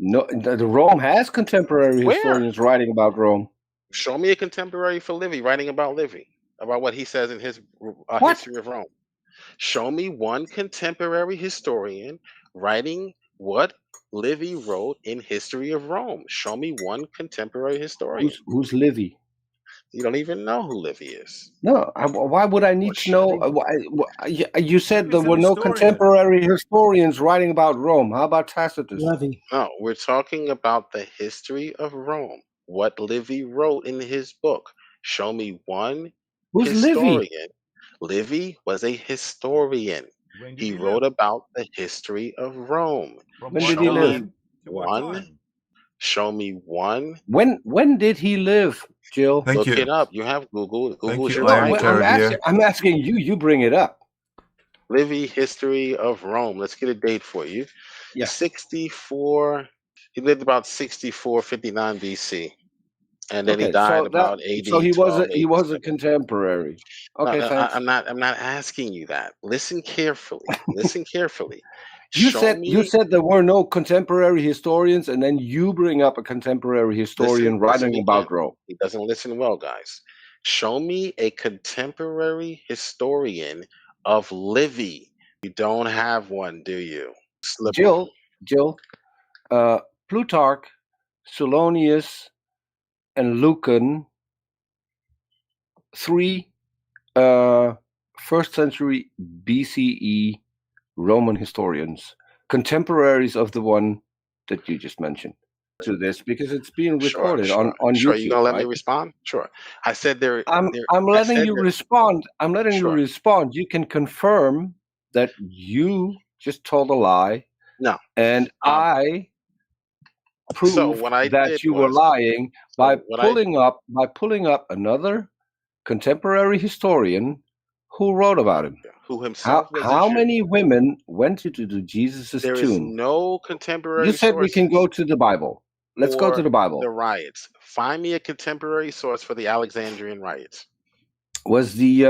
No, the Rome has contemporary Where? historians writing about Rome. Show me a contemporary for Livy writing about Livy, about what he says in his What? history of Rome. Show me one contemporary historian writing what Livy wrote in History of Rome. Show me one contemporary historian. Who's Livy? You don't even know who Livy is. No, why would I Well, need to should know? you? You said there Livy's an were no historian. contemporary historians writing about Rome. How about Tacitus? Levy. No, we're talking about the history of Rome. What Livy wrote in his book. Show me one Who's Livy? historian. Livy was a historian. When did He he wrote live? about the history of Rome. From When what did he Show live? me time to what one. time? Show me one. When did he live, Jill? Thank Look you. it up. You have Google. Google's you, your Iron Bible. Carrier. I'm asking you. You bring it up. Livy, history of Rome. Let's get a date for you. Yeah. 64. He lived about 6459 BC. And then he Okay, died so about AD he was a 1287. contemporary. No, Okay, no, thanks. I'm not asking you that. Listen carefully. Listen carefully. You Show said me. there were no contemporary historians, and then you bring up a contemporary historian writing again. about Rome. He doesn't listen well, guys. Show me a contemporary historian of Livy. You don't have one, do you? Slipper. Jill, Plutarch, Suetonius, and Lucan, three first century BCE Roman historians, contemporaries of the one that you just mentioned. To this because it's being recorded on Sure, YouTube. you gonna let right? me respond? Sure. I said there. I'm letting you respond. I'm letting you respond. You can confirm that you just told a lie. No. And I proved that you were lying by pulling up another contemporary historian who wrote about him. Who himself was how many women went into Jesus' tomb? There is no contemporary. You said we can go to the Bible. Let's go to the Bible. The riots. Find me a contemporary source for the Alexandrian riots. Was the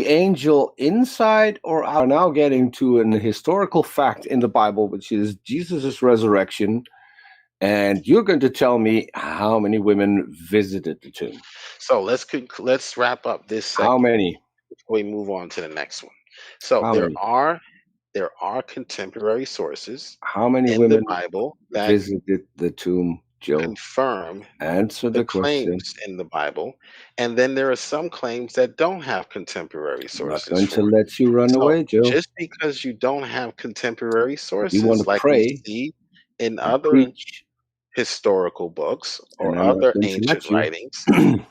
angel inside or out? We're now getting to an historical fact in the Bible, which is Jesus' resurrection. And you're going to tell me how many women visited the tomb. So let's wrap up this segment. How many? Before we move on to the next one. So there are contemporary sources. How many in women the Bible that visited the tomb, Joe? Confirm Answer the claims in the Bible, and then there are some claims that don't have contemporary sources. I'm not going to let you run away, Joe. Just because you don't have contemporary sources, you want to like pray, we see in other historical books or other ancient writings,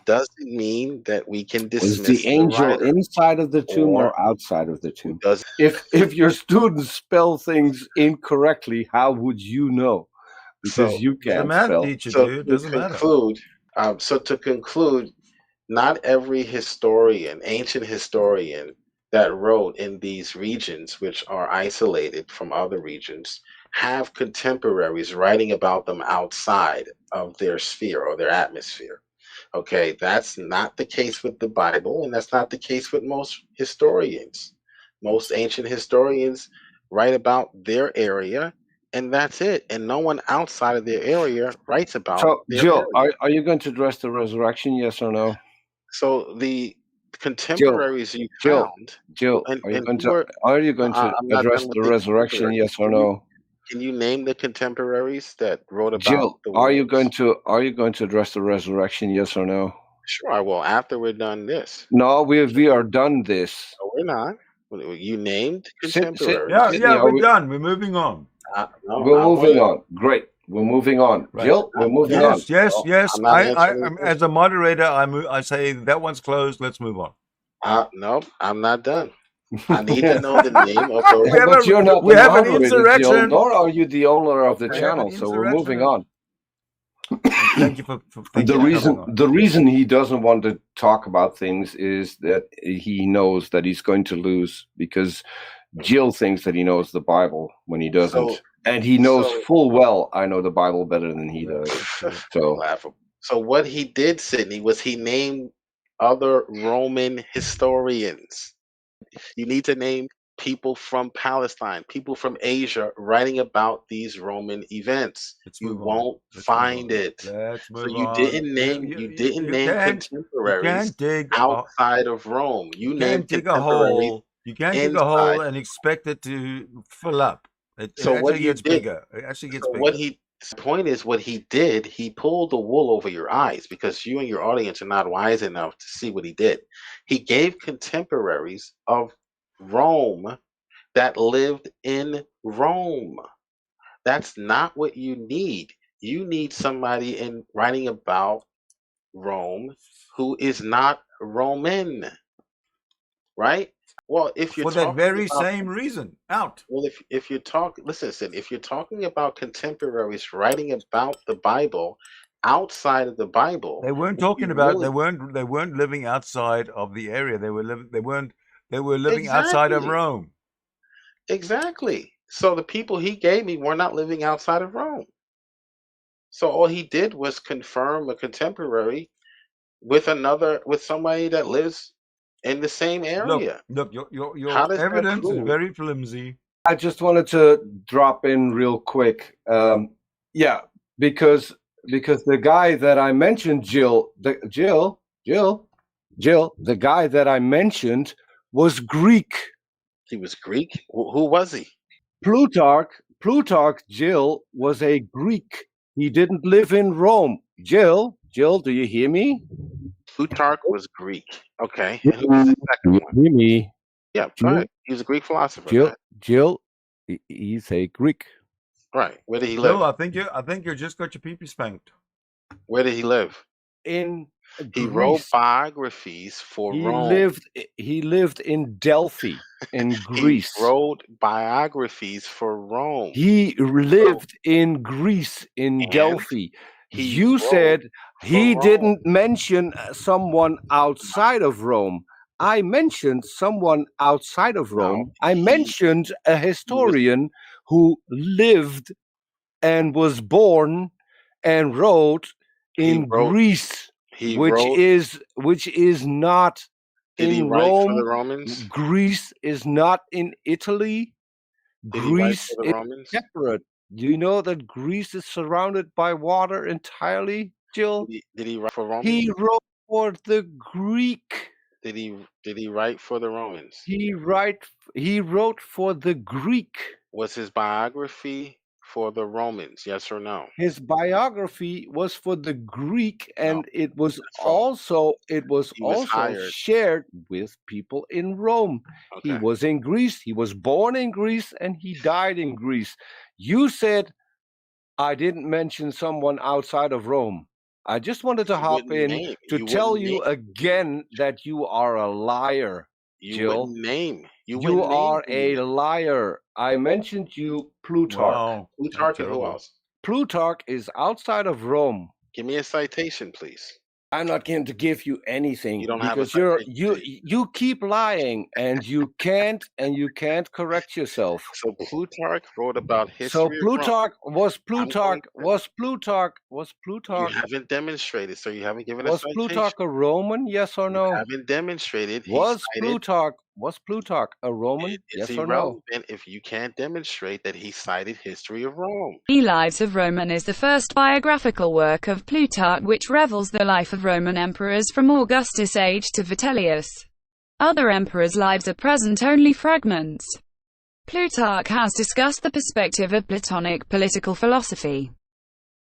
doesn't mean that we can dismiss was the angel inside of the tomb or outside of the tomb? If your students spell things incorrectly, how would you know? Because you can't spell. So to conclude, not every ancient historian that wrote in these regions, which are isolated from other regions, have contemporaries writing about them outside of their sphere or their atmosphere. Okay, that's not the case with the Bible, and that's not the case with most historians. Most ancient historians write about their area, and that's it. And no one outside of their area writes about their Jill, area. are you going to address the resurrection, yes or no? So the contemporaries you found. Jill, are you going to address the resurrection, yes or no? Can you name the contemporaries that wrote about Jill, the are you going to address the resurrection, yes or no? Sure, I will. After we're done this. No, we are done this. No, we're not. You named contemporaries. We're done. We're moving on. We're moving on. Great. We're moving on. Right. Jill, we're moving on. Yes. As a moderator, I say that one's closed. Let's move on. No, I'm not done. I need to know the name of those. But you're not we have an insurrection. Jill, nor are you the owner of the channel, so we're moving on. Thank you for the reason he doesn't want to talk about things is that he knows that he's going to lose because Jill thinks that he knows the Bible when he doesn't. And he knows full well I know the Bible better than he does. So what he did, Sydney, was he named other Roman historians. You need to name people from Palestine, people from Asia writing about these Roman events. You won't find it. Let's So move on. you didn't name You contemporaries can't dig. outside of Rome. You named Dig a contemporaries hole. You can't dig a inside. hole and expect it to fill up. It So what actually he gets did, bigger. It actually gets so bigger. the point is what he did, he pulled the wool over your eyes because you and your audience are not wise enough to see what he did. He gave contemporaries of Rome that lived in Rome. That's not what you need. You need somebody in writing about Rome who is not Roman, right? Well, if you're For that talking very about same reason. Out. well, if you're talking, listen, Sid, if you're talking about contemporaries writing about the Bible outside of the Bible, They weren't if talking you about. really They weren't living outside of the area. They were living. They weren't. They were living outside of exactly, Rome. exactly. So the people he gave me were not living outside of Rome. So all he did was confirm a contemporary with somebody that lives in the same area. Look. How Your does that evidence is prove? very flimsy. I just wanted to drop in real quick. Yeah, because the guy that I mentioned, Jill, the guy that I mentioned was Greek. He was Greek? Who was he? Plutarch, Jill, was a Greek. He didn't live in Rome. Jill, do you hear me? Plutarch was Greek. Okay. And who was the second one? Hear me? Yeah, go ahead. He was a Greek philosopher. Go ahead. Jill, he's a Greek. Right. Where did he No, live? I think you just got your pee spanked. Where did he live? In He Greece. wrote biographies for Rome. He lived in Delphi, in Greece. He wrote biographies for Rome. He lived in Greece, in Delphi. You said he didn't mention someone outside of Rome. I mentioned someone outside of Rome. I mentioned a historian who lived and was born and wrote in Greece, which is not in Rome. For the Romans? Greece is not in Italy. Greece is separate. Do you know that Greece is surrounded by water entirely, Jill? Did he write for Romans? He wrote for the Greek. Did he write for the Romans? He wrote for the Greek. Was his biography for the Romans? Yes or no? His biography was for the Greek, and it was also shared with people in Rome. Okay. He was in Greece. He was born in Greece, and he died in Greece. You said I didn't mention someone outside of Rome. I just wanted to hop in to tell you again that you are a liar, Jill. You are a liar. I mentioned you, Plutarch. Wow. Plutarch and who else? Plutarch is outside of Rome. Give me a citation, please. I'm not going to give you anything because you keep lying and you can't correct yourself. So Plutarch wrote about history. So Plutarch was Plutarch. You haven't demonstrated, so you haven't given us. Was Plutarch a Roman? Yes or no? You haven't demonstrated. Was Plutarch a Roman? It's yes or no? if you can't demonstrate that he cited history of Rome. The Lives of Roman is the first biographical work of Plutarch which revels the life of Roman emperors from Augustus' age to Vitellius. Other emperors' lives are present only fragments. Plutarch has discussed the perspective of Platonic political philosophy.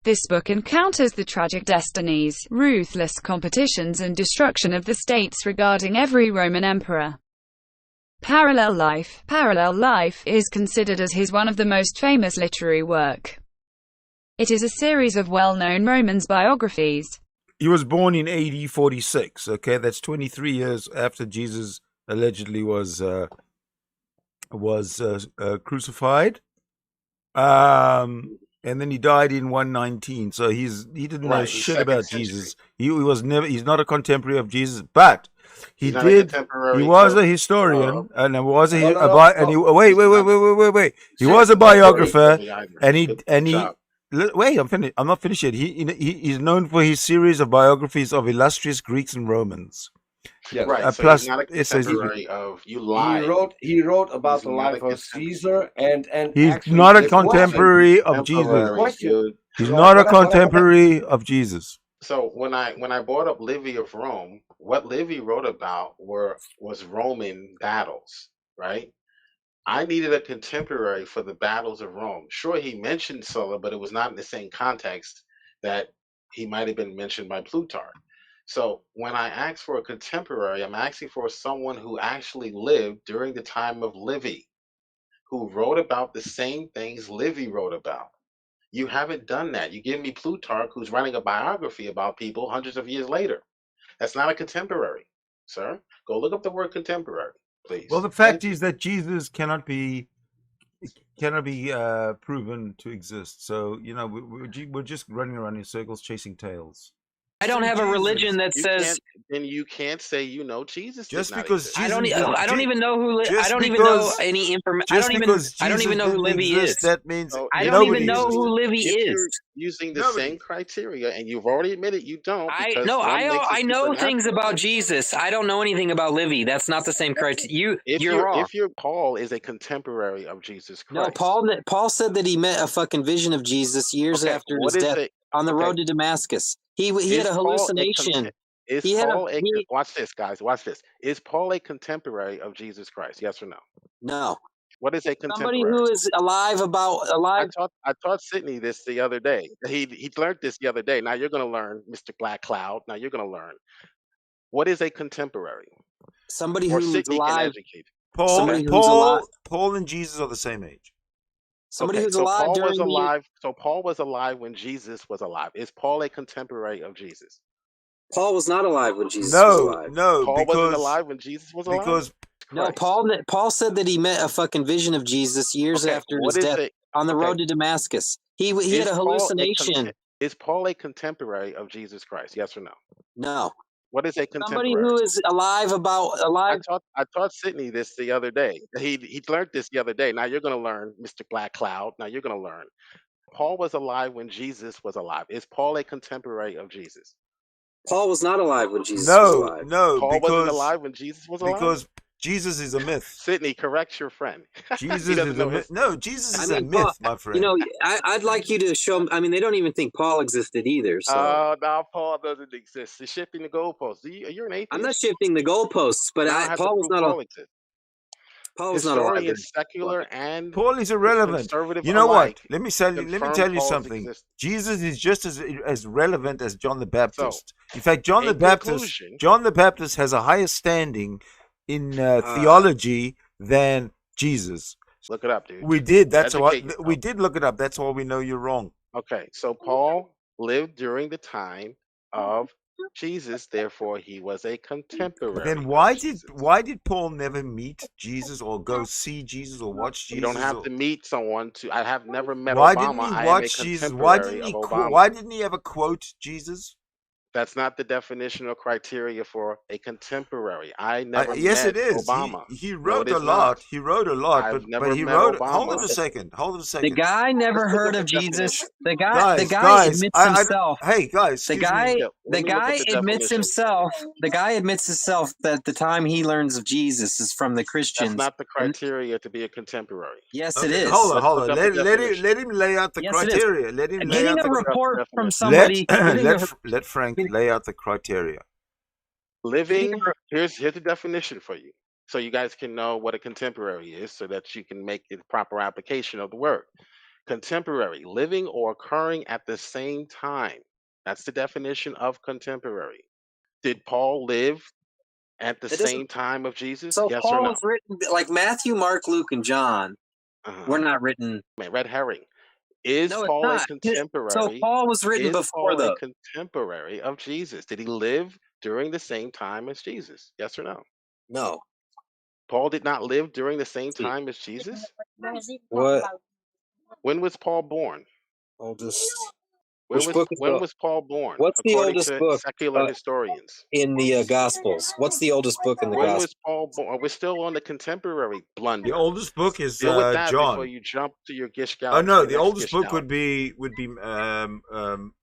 This book encounters the tragic destinies, ruthless competitions and destruction of the states regarding every Roman emperor. Parallel Life is considered as his one of the most famous literary work. It is a series of well-known Romans biographies. He was born in AD 46. Okay, that's 23 years after Jesus allegedly was crucified. And then he died in 119. So he didn't know shit about Jesus. He's not a contemporary of Jesus, but he was a historian and he was He was a biographer Wait, I'm not finished yet. He's known for his series of biographies of illustrious Greeks and Romans. Yes. Right. So he's Plus, not a it says contemporary of you He lied. wrote about He's the not a life of contemporary. Caesar, and he's actually not a the question contemporary of Jesus. the Contemporary, question. dude. He's So not a contemporary of Jesus. So when I brought up Livy of Rome, what Livy wrote about was Roman battles, right? I needed a contemporary for the battles of Rome. Sure, he mentioned Sulla, but it was not in the same context that he might have been mentioned by Plutarch. So when I ask for a contemporary, I'm asking for someone who actually lived during the time of Livy, who wrote about the same things Livy wrote about. You haven't done that. You give me Plutarch, who's writing a biography about people hundreds of years later. That's not a contemporary, sir. Go look up the word contemporary, please. Well, the fact is that Jesus cannot be proven to exist. So we're just running around in circles chasing tails. I don't have a religion that says. Then you can't say Jesus just did not because exist. I don't even know who. I don't even know any information. I don't even know who Livy is. That means I don't even know who Livy is. You're using the same criteria, and you've already admitted you don't. I know things about Jesus. I don't know anything about Livy. That's not the same criteria. You're wrong. If your Paul is a contemporary of Jesus Christ. No, Paul said that he met a fucking vision of Jesus years after his death on the road to Damascus. He had a hallucination. Watch this, guys. Watch this. Is Paul a contemporary of Jesus Christ? Yes or no? No. What is a contemporary? Somebody who is alive. I taught Sydney this the other day. He learned this the other day. Now you're going to learn, Mr. Black Cloud. Now you're going to learn. What is a contemporary? Somebody who's alive. Paul and Jesus are the same age. Somebody who's alive So Paul was alive when Jesus was alive. Is Paul a contemporary of Jesus? Paul was not alive when Jesus was alive. No, Paul wasn't alive when Jesus was alive. No, Paul said that he met a fucking vision of Jesus years after his death on the road to Damascus. He had a hallucination. Is Paul a contemporary of Jesus Christ? Yes or no? No. What is a contemporary? Somebody who is alive. I taught Sydney this the other day. He learned this the other day. Now you're going to learn, Mr. Black Cloud. Now you're going to learn. Paul was alive when Jesus was alive. Is Paul a contemporary of Jesus? Paul was not alive when Jesus was alive. No, Paul wasn't alive when Jesus was alive? Because Jesus is a myth. Sydney, correct your friend. Jesus is a myth. No, Jesus is a myth, my friend. I'd like you to show them. I mean, they don't even think Paul existed either. So. No, Paul doesn't exist. You're shifting the goalposts. You're an atheist. I'm not shifting the goalposts, but Paul was not alive. Paul was not alive. Historians, secular and Paul is irrelevant. You know what? Let me tell you something. Existence. Jesus is just as relevant as John the Baptist. In fact, John the Baptist has a higher standing in theology than Jesus. Look it up, dude. We did. That's why we did look it up. That's why we know you're wrong. Okay, so Paul lived during the time of Jesus, therefore he was a contemporary. Then why did Paul never meet Jesus or go see Jesus or watch Jesus? You don't have to meet someone to. I have never met Obama. Didn't he watch Jesus? Why didn't he ever quote Jesus? That's not the definition or criteria for a contemporary. I never yes, met it is. Obama. He wrote a lot. He wrote a lot, but he wrote. Obama. Hold on a second. The guy never heard of Jesus. The guy admits himself. Hey guys, the guy admits himself. The guy admits himself that the time he learns of Jesus is from the Christians. That's not the criteria to be a contemporary. Yes, it is. Hold on. Let him lay out the criteria. Let him lay out the report from somebody. Let Frank lay out the criteria. Living, here's the definition for you, so you guys can know what a contemporary is, so that you can make the proper application of the word. Contemporary, living or occurring at the same time. That's the definition of contemporary. Did Paul live at the same time of Jesus? So yes Paul or no? was written like Matthew, Mark, Luke, and John. Were not written. Red herring. Is Paul a contemporary? So Paul was written before a contemporary of Jesus? Did he live during the same time as Jesus? Yes or no? No. Paul did not live during the same time as Jesus? What? When was Paul born? Oldest. When was Paul born? What's the oldest book? Secular historians. In the Gospels. What's the oldest book in the Gospels? When was Paul born? We're still on the contemporary blunder. The oldest book is Deal with that John. Before you jump to your Gish Oh no, the oldest book would be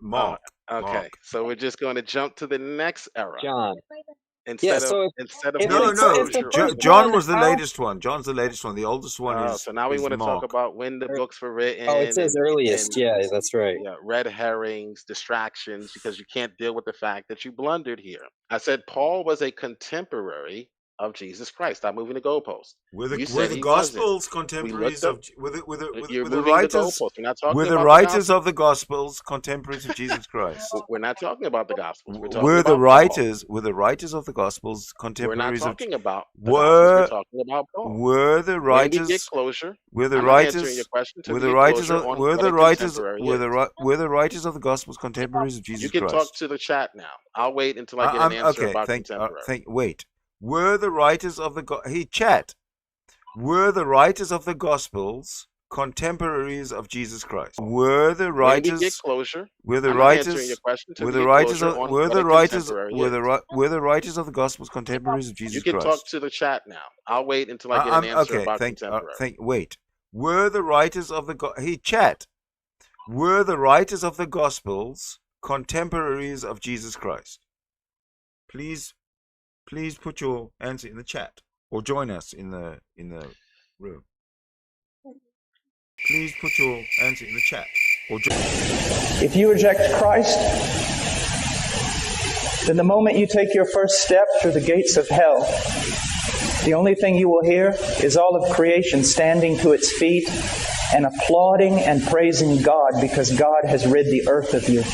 Mark. Okay, so we're just going to jump to the next era. John. instead of John was the latest one. John's the latest one. The oldest one is. So now we want to talk about when the books were written. Oh, it says earliest. Yeah, that's right. Yeah, red herrings, distractions, because you can't deal with the fact that you blundered here. I said Paul was a contemporary of Jesus Christ. Stop moving the goalposts. Were the Gospels contemporaries of were the writers of the Gospels contemporaries of Jesus Christ? We're not talking about the Gospels. Were the writers of the Gospels contemporaries of? We're not talking about the Gospels. We're talking about Paul. Were the writers? Get closure. Were the writers? Were the writers of? Were the writers? Were the writers of the Gospels contemporaries of Jesus Christ? You can talk to the chat now. I'll wait until I get an answer about contemporary. Wait. Were the writers of the Were the writers of the Gospels contemporaries of Jesus Christ? Were the writers? Get closure. Were the writers? Were the writers of? Were the writers? Were the writers of the Gospels contemporaries of Jesus Christ? You can talk to the chat now. I'll wait until I get an answer about contemporary. Wait. Were the writers of the chat? Were the writers of the Gospels contemporaries of Jesus Christ? Please put your answer in the chat or join us in the room. Please put your answer in the chat or join. If you reject Christ, then the moment you take your first step through the gates of hell, the only thing you will hear is all of creation standing to its feet and applauding and praising God because God has rid the earth of you.